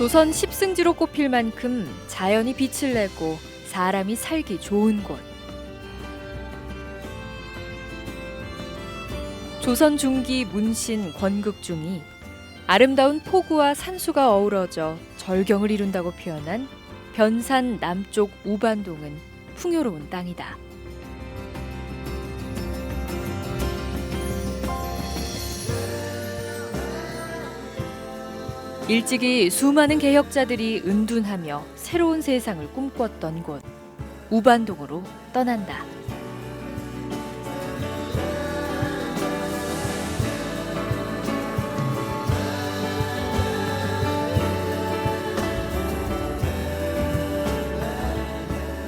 조선 십승지로 꼽힐 만큼 자연이 빛을 내고 사람이 살기 좋은 곳. 조선 중기 문신 권극중이 아름다운 포구와 산수가 어우러져 절경을 이룬다고 표현한 변산 남쪽 우반동은 풍요로운 땅이다. 일찍이 수많은 개혁자들이 은둔하며 새로운 세상을 꿈꿨던 곳, 우반동으로 떠난다.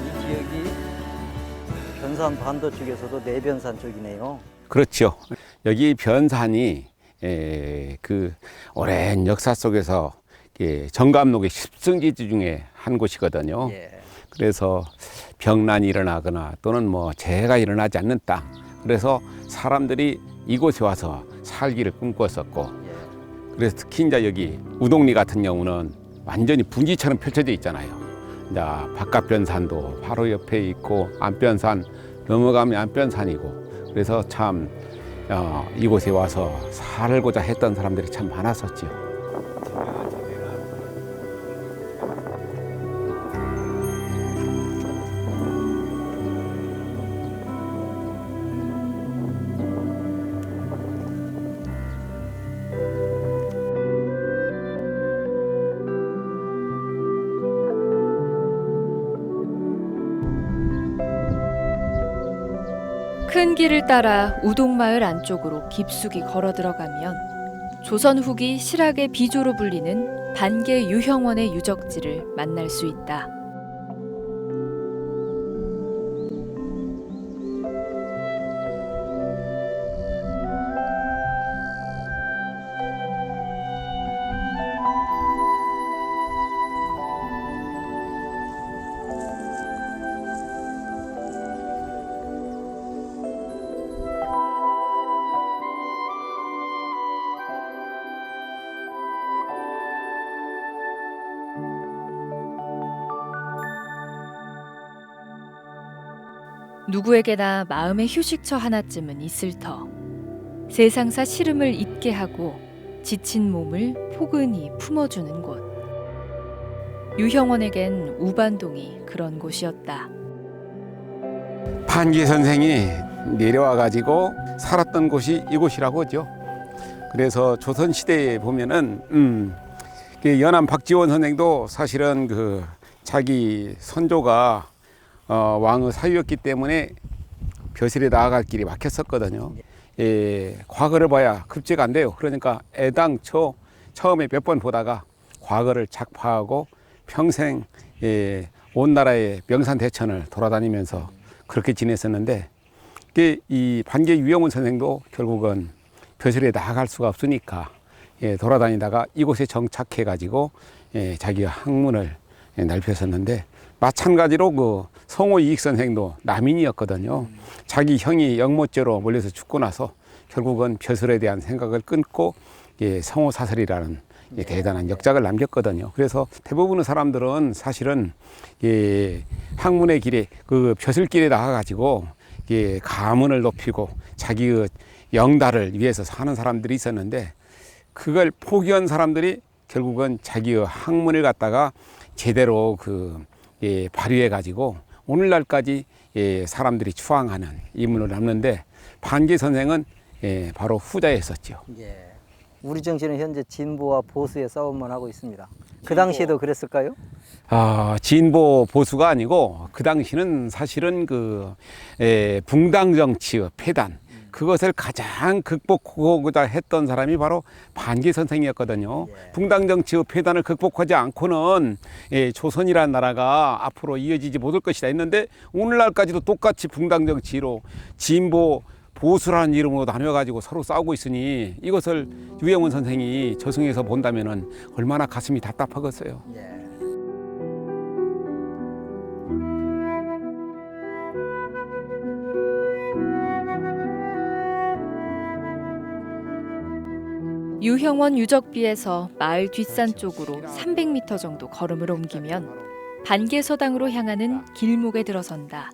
이 지역이 변산 반도 쪽에서도 내변산 쪽이네요. 그렇죠. 여기 변산이 그 오랜 역사 속에서 정감록의 십승지 중에 한 곳이거든요. 예. 그래서 병난이 일어나거나 또는 뭐 재해가 일어나지 않는 땅. 그래서 사람들이 이곳에 와서 살기를 꿈꿨었고, 예. 그래서 특히 이제 여기 우동리 같은 경우는 완전히 분지처럼 펼쳐져 있잖아요. 이제 바깥 변산도 바로 옆에 있고 안변산 넘어가면 안변산이고, 그래서 참 이곳에 와서 살고자 했던 사람들이 참 많았었죠. 큰 길을 따라 우동마을 안쪽으로 깊숙이 걸어 들어가면 조선 후기 실학의 비조로 불리는 반개 유형원의 유적지를 만날 수 있다. 누구에게나 마음의 휴식처 하나쯤은 있을 터. 세상사 시름을 잊게 하고 지친 몸을 포근히 품어주는 곳. 유형원에겐 우반동이 그런 곳이었다. 반기 선생이 내려와 가지고 살았던 곳이 이곳이라고 하죠. 그래서 조선 시대에 보면은 그 연암 박지원 선생도 사실은 그 자기 선조가 왕의 사유였기 때문에 벼슬에 나아갈 길이 막혔었거든요. 과거를 봐야 급제가 안 돼요. 그러니까 애당초 처음에 몇 번 보다가 과거를 작파하고 평생 온 나라의 명산대천을 돌아다니면서 그렇게 지냈었는데, 이 반개 유영훈 선생도 결국은 벼슬에 나아갈 수가 없으니까 돌아다니다가 이곳에 정착해 가지고 자기가 학문을 넓혔었는데, 마찬가지로 그 성호 이익 선생도 남인이었거든요. 자기 형이 영모죄로 몰려서 죽고 나서 결국은 벼슬에 대한 생각을 끊고 성호 사설이라는 대단한 역작을 남겼거든요. 그래서 대부분의 사람들은 사실은 학문의 길에 그 벼슬길에 나가가지고 가문을 높이고 자기의 영달을 위해서 사는 사람들이 있었는데, 그걸 포기한 사람들이 결국은 자기의 학문을 갖다가 제대로 발휘해 가지고 오늘날까지 사람들이 추앙하는 인물로 남는데, 반기 선생은 바로 후자였었죠. 예. 우리 정치는 현재 진보와 보수의 싸움만 하고 있습니다. 그 당시에도 그랬을까요? 진보 보수가 아니고 그 당시는 사실은 붕당 정치의 폐단, 그것을 가장 극복하고자 했던 사람이 바로 반기 선생이었거든요. 예. 붕당 정치의 폐단을 극복하지 않고는 조선이라는 나라가 앞으로 이어지지 못할 것이다 했는데, 오늘날까지도 똑같이 붕당 정치로 진보 보수라는 이름으로 나뉘어가지고 서로 싸우고 있으니 이것을 유영훈 선생이 저승에서 본다면은 얼마나 가슴이 답답하겠어요. 예. 유형원 유적비에서 마을 뒷산 쪽으로 300m 정도 걸음을 옮기면 반개서당으로 향하는 길목에 들어선다.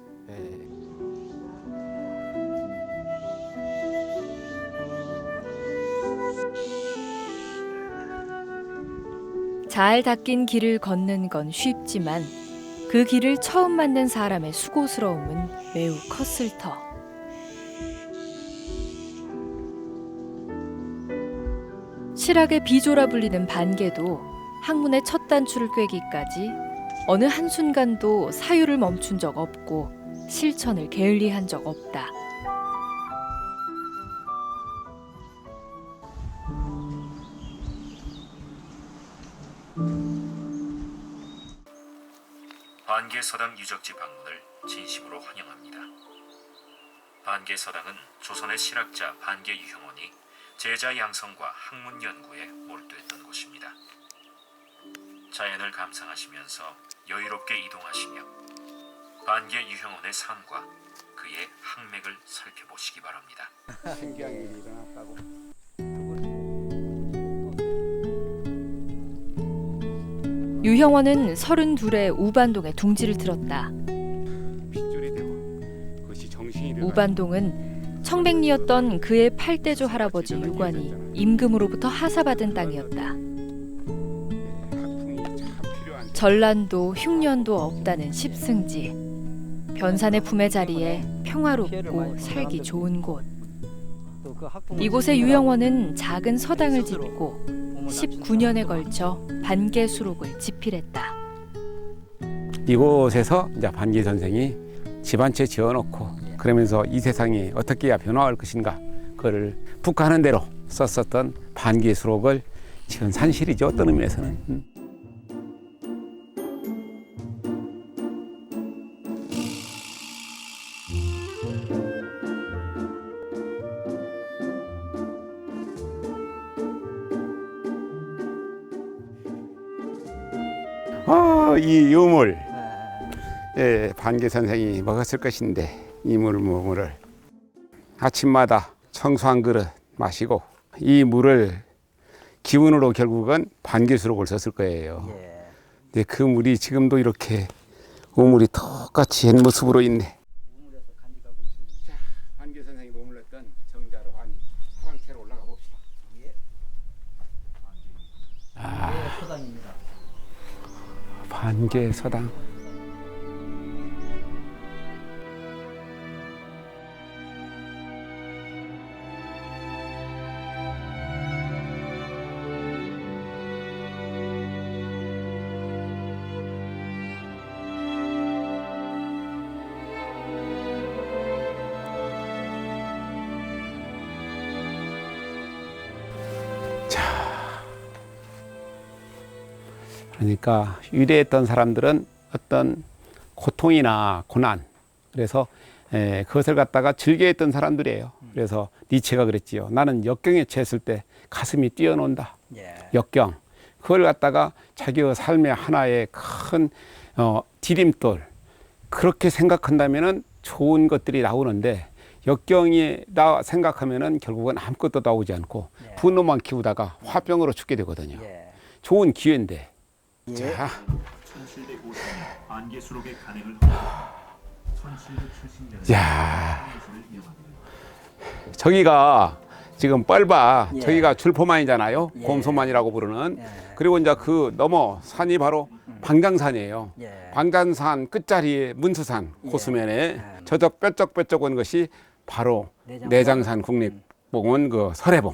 잘 닦인 길을 걷는 건 쉽지만 그 길을 처음 만든 사람의 수고스러움은 매우 컸을 터. 실학의 비조라 불리는 반개도 학문의 첫 단추를 꿰기까지 어느 한순간도 사유를 멈춘 적 없고 실천을 게을리한 적 없다. 반개서당 유적지 방문을 진심으로 환영합니다. 반개서당은 조선의 실학자 반개유형원이 제자 양성과 학문 연구에 몰두했던 곳입니다. 자연을 감상하시면서 여유롭게 이동하시며 반개유형원의 삶과 그의 학맥을 살펴보시기 바랍니다. 신기한 일이 일어났다고. 유형원은 32의 우반동에 둥지를 들었다. 핏줄이 되고 그것이 정신이 일어나. 우반동은 청백리였던 그의 팔대조 할아버지 유관이 임금으로부터 하사받은 땅이었다. 학풍이 참 필요한. 전란도 흉년도 없다는 십승지. 변산의 품의 자리에 평화롭고 살기 좋은 곳. 이곳에 유형원은 작은 서당을 짓고 19년에 걸쳐 반개 수록을 집필했다. 이곳에서 이제 반기 선생이 집 한 채 지어놓고 그러면서 이 세상이 어떻게 해야 변화할 것인가 그걸 북하는 대로 썼었던 반기 수록을 지은 산실이죠. 어떤 의미에서는. 이 유물, 반개 선생이 먹었을 것인데 이 물을 아침마다 청수한 그릇 마시고 이 물을 기운으로 결국은 반개수록을 썼을 거예요. 근데 그 물이 지금도 이렇게 우물이 똑같이 옛 모습으로 있네. 자, 반개 선생이 머물렀던 정자로 아니 사랑채로 올라가 봅시다. 서당입니다. 반개서당. 그러니까 위대했던 사람들은 어떤 고통이나 고난, 그래서 그것을 갖다가 즐겨했던 사람들이에요. 그래서 니체가 그랬지요. 나는 역경에 처했을 때 가슴이 뛰어논다. 역경. 그걸 갖다가 자기의 삶의 하나의 큰 디딤돌, 그렇게 생각한다면은 좋은 것들이 나오는데 역경이다 생각하면은 결국은 아무것도 나오지 않고 분노만 키우다가 화병으로 죽게 되거든요. 좋은 기회인데. 자, 천실대 고상이 반개 수록의 간행을 하고 천실대 출신자는 야, 저기가 지금 뻘바, 저기가 줄포만이잖아요. 곰소만이라고 부르는. 그리고 이제 그 넘어 산이 바로 방장산이에요. 방장산 끝자리에 문수산 고수면에 저저 뾰족뾰족한 것이 바로 내장산 국립공원 그 설해봉.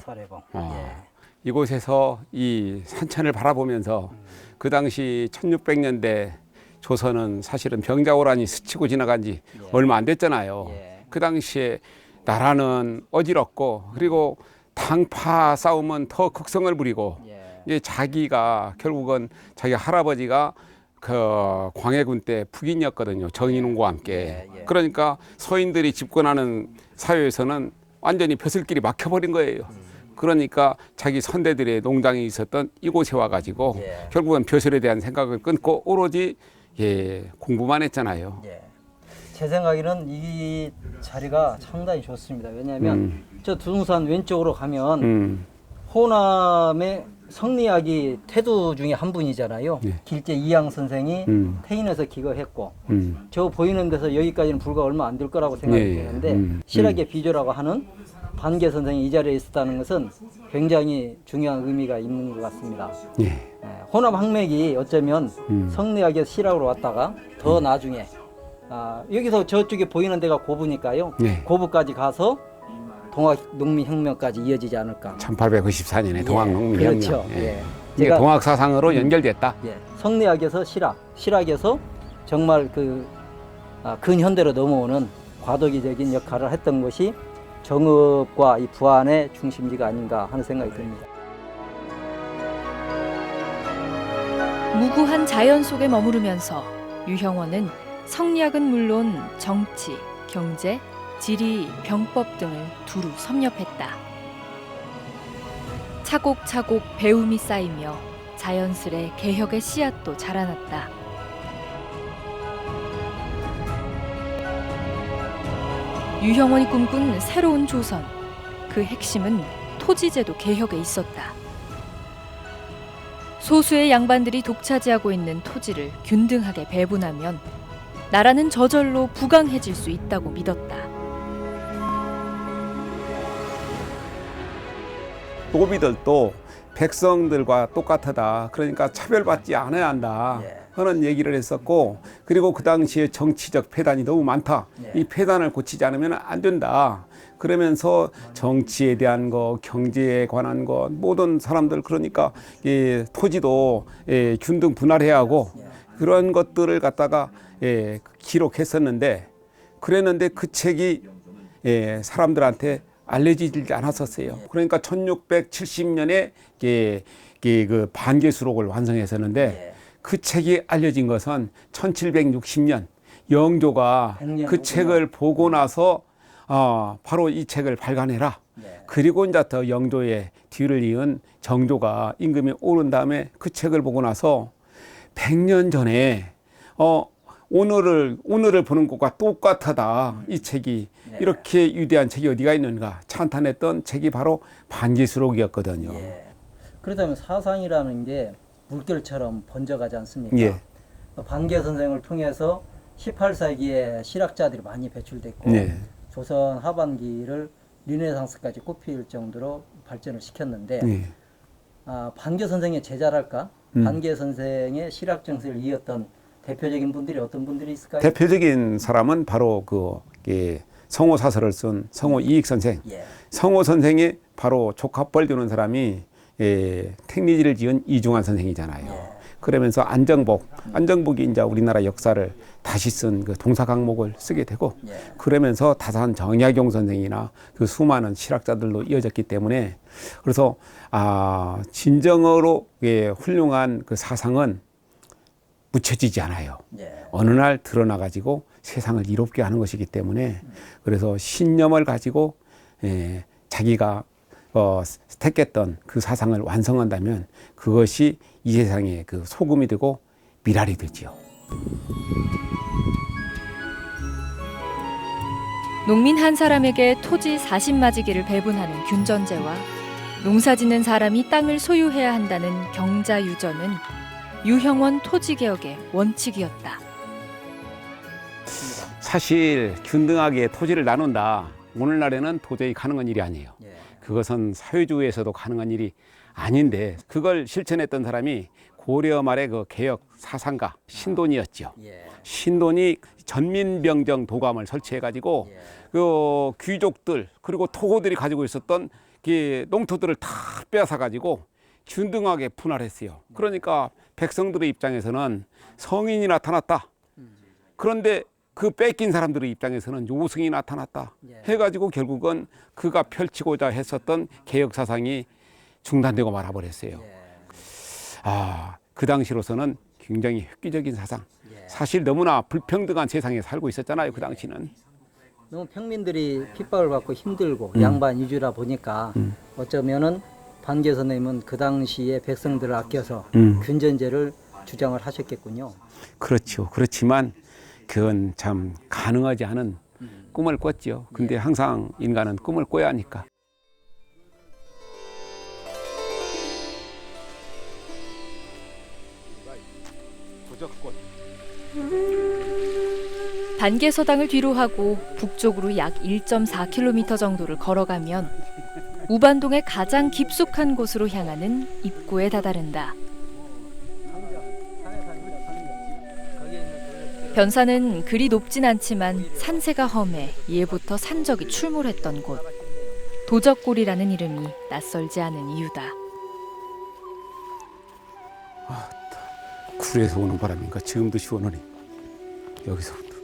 이곳에서 이 산천을 바라보면서 그 당시 1600년대 조선은 사실은 병자호란이 스치고 지나간 지 얼마 안 됐잖아요. 그 당시에 나라는 어지럽고 그리고 당파 싸움은 더 극성을 부리고 이제 자기가 결국은 자기 할아버지가 그 광해군 때 북인이었거든요. 정인웅과 함께. 그러니까 서인들이 집권하는 사회에서는 완전히 벼슬길이 막혀버린 거예요. 그러니까 자기 선대들의 농장이 있었던 이곳에 와가지고 결국은 벼슬에 대한 생각을 끊고 오로지 공부만 했잖아요. 제 생각에는 이 자리가 상당히 좋습니다. 왜냐하면 저 두둥산 왼쪽으로 가면 호남의 성리학이 태두 중에 한 분이잖아요. 네. 길제 이양 선생이 태인에서 기거했고 저 보이는 데서 여기까지는 불과 얼마 안 될 거라고 생각이 예, 예. 되는데 실학의 비조라고 하는 반개 선생이 이 자리에 있었다는 것은 굉장히 중요한 의미가 있는 것 같습니다. 예. 예, 호남 학맥이 어쩌면 성리학에서 실학으로 왔다가 더 나중에 여기서 저쪽에 보이는 데가 고부니까요. 네. 고부까지 가서 동학농민혁명까지 이어지지 않을까. 1894년에 동학농민혁명. 그렇죠. 예. 예. 이게 제가 동학 사상으로 연결됐다. 예, 성리학에서 실학에서 정말 근현대로 넘어오는 과도기적인 역할을 했던 것이 정읍과 이 부안의 중심지가 아닌가 하는 생각이 듭니다. 무구한 자연 속에 머무르면서 유형원은 성리학은 물론 정치, 경제, 지리, 병법 등을 두루 섭렵했다. 차곡차곡 배움이 쌓이며 자연스레 개혁의 씨앗도 자라났다. 유형원이 꿈꾼 새로운 조선, 그 핵심은 토지제도 개혁에 있었다. 소수의 양반들이 독차지하고 있는 토지를 균등하게 배분하면 나라는 저절로 부강해질 수 있다고 믿었다. 노비들도 백성들과 똑같다. 그러니까 차별받지 않아야 한다. 하는 얘기를 했었고, 그리고 그 당시에 정치적 폐단이 너무 많다. 이 폐단을 고치지 않으면 안 된다. 그러면서 정치에 대한 거, 경제에 관한 것, 모든 사람들 그러니까 이 토지도 균등 분할해야 하고 그런 것들을 갖다가 기록했었는데, 그랬는데 그 책이 사람들한테 알려지지 않았었어요. 그러니까 1670년에 그 반개수록을 완성했었는데 그 책이 알려진 것은 1760년 영조가 그 책을 보고 나서 바로 이 책을 발간해라. 그리고 이제 더 영조의 뒤를 이은 정조가 임금이 오른 다음에 그 책을 보고 나서 100년 전에 오늘을 보는 것과 똑같다. 이 책이 이렇게 위대한 책이 어디가 있는가 찬탄했던 책이 바로 반개수록이었거든요. 그렇다면 사상이라는 게 물결처럼 번져가지 않습니까? 예. 반개 선생을 통해서 18세기에 실학자들이 많이 배출됐고 예. 조선 하반기를 르네상스까지 꼽힐 정도로 발전을 시켰는데 예. 반개 선생의 제자랄까? 반개 선생의 실학 정세를 이었던 대표적인 분들이 어떤 분들이 있을까요? 대표적인 사람은 바로 성호 사설을 쓴 성호 이익 선생. 성호 선생이 바로 족합벌 두는 사람이 택리지를 지은 이중환 선생이잖아요. 그러면서 안정복이 이제 우리나라 역사를 다시 쓴 그 동사 강목을 쓰게 되고, 그러면서 다산 정약용 선생이나 그 수많은 실학자들로 이어졌기 때문에, 그래서 진정으로 훌륭한 그 사상은 묻혀지지 않아요. 어느 날 드러나 가지고 세상을 이롭게 하는 것이기 때문에, 그래서 신념을 가지고 자기가 택했던 그 사상을 완성한다면 그것이 이 세상의 그 소금이 되고 미랄이 되지요. 농민 한 사람에게 토지 40마지기를 배분하는 균전제와 농사짓는 사람이 땅을 소유해야 한다는 경자유전은 유형원 토지개혁의 원칙이었다. 사실 균등하게 토지를 나눈다. 오늘날에는 도저히 가능한 일이 아니에요. 그것은 사회주의에서도 가능한 일이 아닌데, 그걸 실천했던 사람이 고려 말의 그 개혁 사상가 신돈이었죠. 신돈이 전민병정 도감을 설치해가지고 그 귀족들 그리고 토호들이 가지고 있었던 그 농토들을 다 빼앗아가지고 균등하게 분할했어요. 그러니까 백성들의 입장에서는 성인이 나타났다. 그런데 그 뺏긴 사람들의 입장에서는 요승이 나타났다. 해가지고 결국은 그가 펼치고자 했었던 개혁 사상이 중단되고 말아버렸어요. 그 당시로서는 굉장히 획기적인 사상. 사실 너무나 불평등한 세상에 살고 있었잖아요. 그 당시는. 너무 평민들이 핍박을 받고 힘들고 양반 위주라 보니까 어쩌면은 반개 선생님은 그 당시에 백성들을 아껴서 균전제를 주장을 하셨겠군요. 그렇죠. 그렇지만 그건 참 가능하지 않은 꿈을 꿨죠. 근데 항상 인간은 꿈을 꿔야 하니까. 도적꽃. 반개서당을 뒤로 하고 북쪽으로 약 1.4km 정도를 걸어가면 우반동의 가장 깊숙한 곳으로 향하는 입구에 다다른다. 변산은 그리 높진 않지만 산세가 험해 예부터 산적이 출몰했던 곳. 도적골이라는 이름이 낯설지 않은 이유다. 굴에서 오는 바람인가 지금도 시원하니 여기서부터.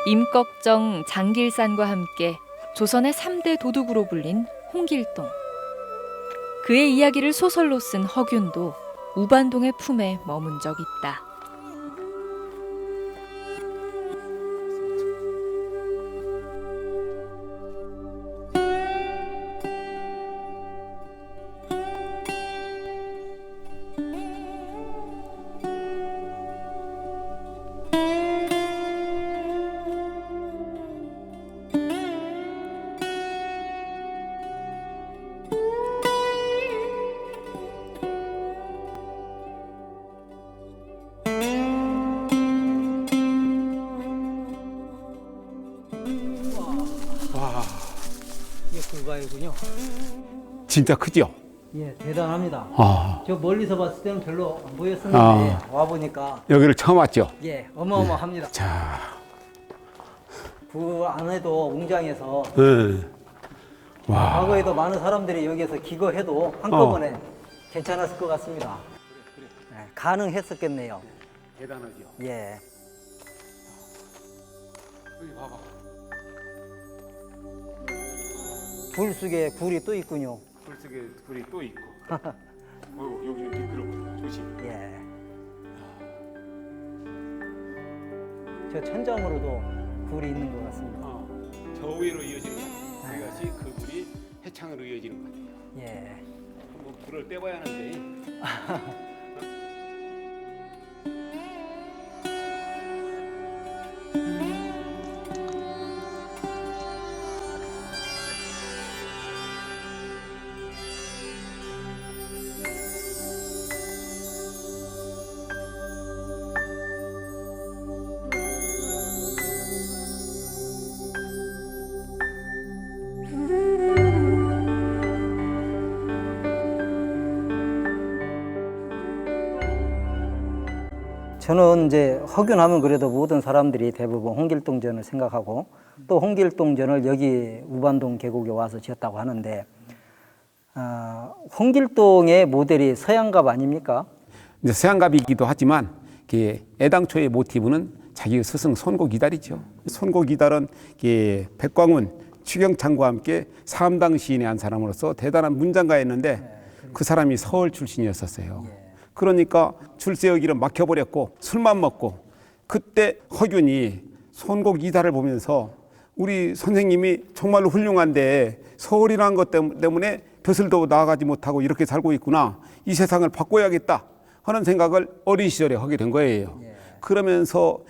임꺽정, 장길산과 함께 조선의 3대 도둑으로 불린 홍길동. 그의 이야기를 소설로 쓴 허균도 우반동의 품에 머문 적 있다. 와, 이게 불바위군요. 진짜 크죠? 예, 대단합니다. 아, 저 멀리서 봤을 때는 별로 안 보였었는데 와 보니까 여기를 처음 왔죠? 예, 어마어마합니다. 자, 그 안에도 웅장해서 네. 와, 과거에도 많은 사람들이 여기에서 기거해도 한꺼번에 괜찮았을 것 같습니다. 예, 가능했었겠네요. 대단하죠. 예. 여기 봐봐. 불 속에 굴이 또 있군요. 불 속에 불이 또 있고. 여기는 미끄럽고 조심. 예. 저 천장으로도 굴이 있는 것 같습니다. 저 위로 이어지는 것 같아요. 이것이 그 불이 해창으로 이어지는 것 같아요. 예. 뭐 불을 떼봐야 하는데. 저는 이제 허균하면 그래도 모든 사람들이 대부분 홍길동전을 생각하고 또 홍길동전을 여기 우반동 계곡에 와서 지었다고 하는데 홍길동의 모델이 서양갑 아닙니까? 이제 서양갑이기도 하지만 애당초의 모티브는 자기 스승 손고기달이죠. 손고기달은 백광운, 추경창과 함께 삼당 시인의 한 사람으로서 대단한 문장가였는데 그 사람이 서울 출신이었었어요. 그러니까 출세의 길은 막혀버렸고 술만 먹고 그때 허균이 손고기달을 보면서 우리 선생님이 정말로 훌륭한데 서울이라는 것 때문에 벼슬도 나아가지 못하고 이렇게 살고 있구나. 이 세상을 바꿔야겠다 하는 생각을 어린 시절에 하게 된 거예요. 그러면서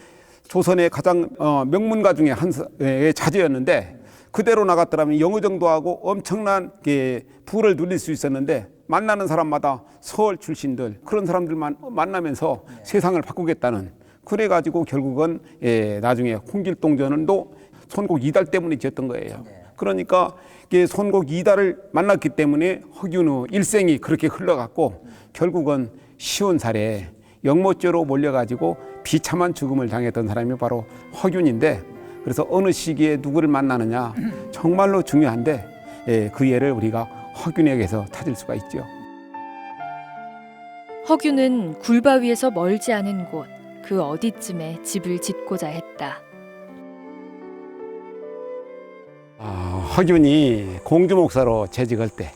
조선의 가장 명문가 중에 한의 자제였는데 그대로 나갔더라면 영의정도 하고 엄청난 부를 누릴 수 있었는데 만나는 사람마다 서울 출신들 그런 사람들만 만나면서 세상을 바꾸겠다는 그래가지고 결국은 나중에 홍길동전도 손곡 이달 때문에 지었던 거예요. 그러니까 손곡 이달을 만났기 때문에 허균의 일생이 그렇게 흘러갔고 결국은 시온살에 영모죄로 몰려가지고 비참한 죽음을 당했던 사람이 바로 허균인데 그래서 어느 시기에 누구를 만나느냐 정말로 중요한데 그 예를 우리가 허균에게서 찾을 수가 있죠. 허균은 굴바위에서 멀지 않은 곳 그 어디쯤에 집을 짓고자 했다. 허균이 공주 목사로 재직할 때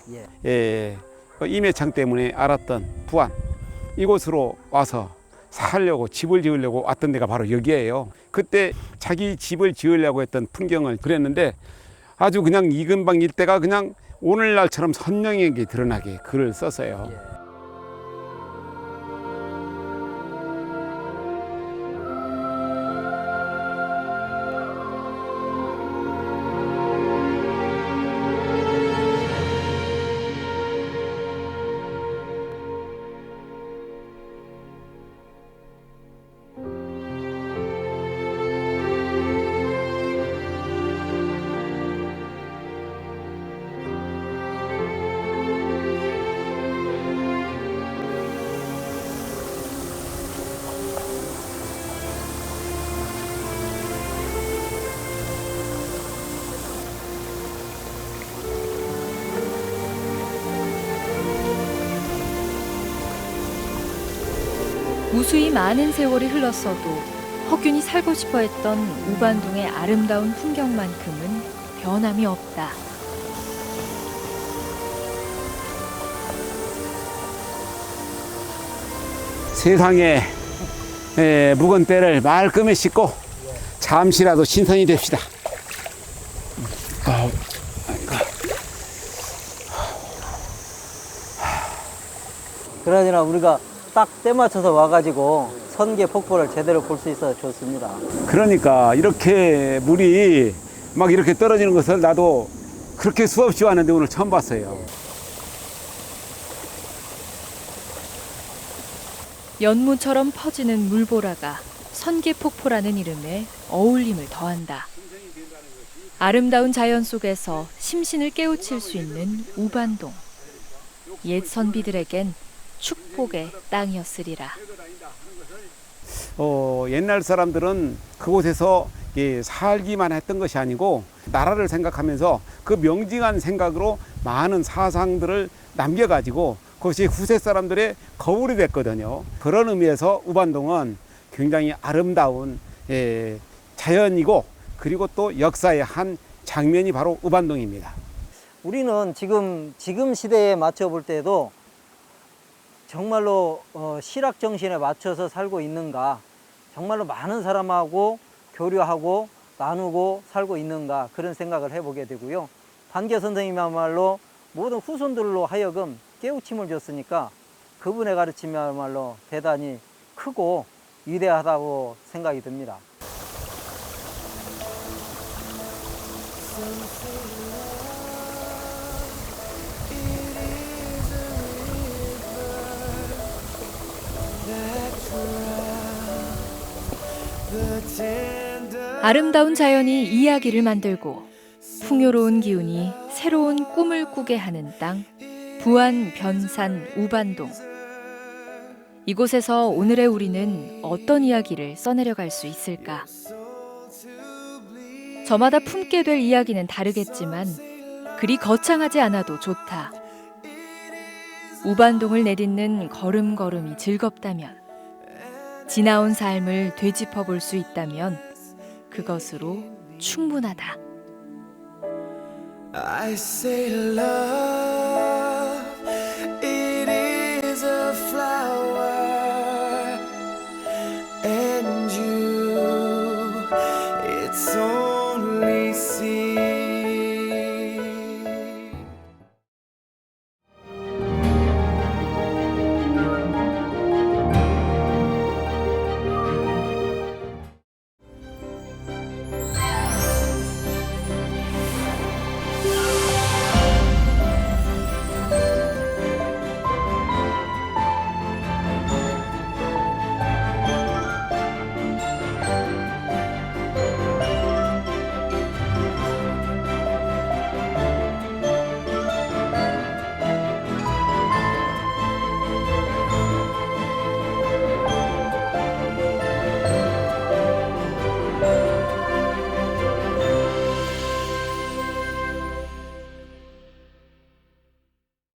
임해창 때문에 알았던 부안 이곳으로 와서 살려고 집을 지으려고 왔던 데가 바로 여기예요. 그때 자기 집을 지으려고 했던 풍경을 그렸는데 아주 그냥 이근방 일대가 그냥 오늘날처럼 선명하게 드러나게 글을 썼어요. 무수히 많은 세월이 흘렀어도 혁균이 살고 싶어 했던 우반동의 아름다운 풍경만큼은 변함이 없다. 세상에 묵은 때를 말끔히 씻고 잠시라도 신선이 됩시다. 그러나 우리가 딱 때 맞춰서 와가지고 선계 폭포를 제대로 볼 수 있어서 좋습니다. 그러니까 이렇게 물이 막 이렇게 떨어지는 것을 나도 그렇게 수없이 왔는데 오늘 처음 봤어요. 연무처럼 퍼지는 물보라가 선계폭포라는 이름에 어울림을 더한다. 아름다운 자연 속에서 심신을 깨우칠 수 있는 우반동. 옛 선비들에겐 축복의 땅이었으리라. 옛날 사람들은 그곳에서 살기만 했던 것이 아니고 나라를 생각하면서 그 명징한 생각으로 많은 사상들을 남겨가지고 그것이 후세 사람들의 거울이 됐거든요. 그런 의미에서 우반동은 굉장히 아름다운 자연이고 그리고 또 역사의 한 장면이 바로 우반동입니다. 우리는 지금 시대에 맞춰 볼 때도 정말로 실학 정신에 맞춰서 살고 있는가, 정말로 많은 사람하고 교류하고 나누고 살고 있는가, 그런 생각을 해보게 되고요. 반개 선생님이야말로 모든 후손들로 하여금 깨우침을 줬으니까 그분의 가르침이야말로 대단히 크고 위대하다고 생각이 듭니다. 아름다운 자연이 이야기를 만들고 풍요로운 기운이 새로운 꿈을 꾸게 하는 땅, 부안 변산 우반동. 이곳에서 오늘의 우리는 어떤 이야기를 써내려갈 수 있을까? 저마다 품게 될 이야기는 다르겠지만 그리 거창하지 않아도 좋다. 우반동을 내딛는 걸음걸음이 즐겁다면, 지나온 삶을 되짚어 볼 수 있다면 그것으로 충분하다. I say love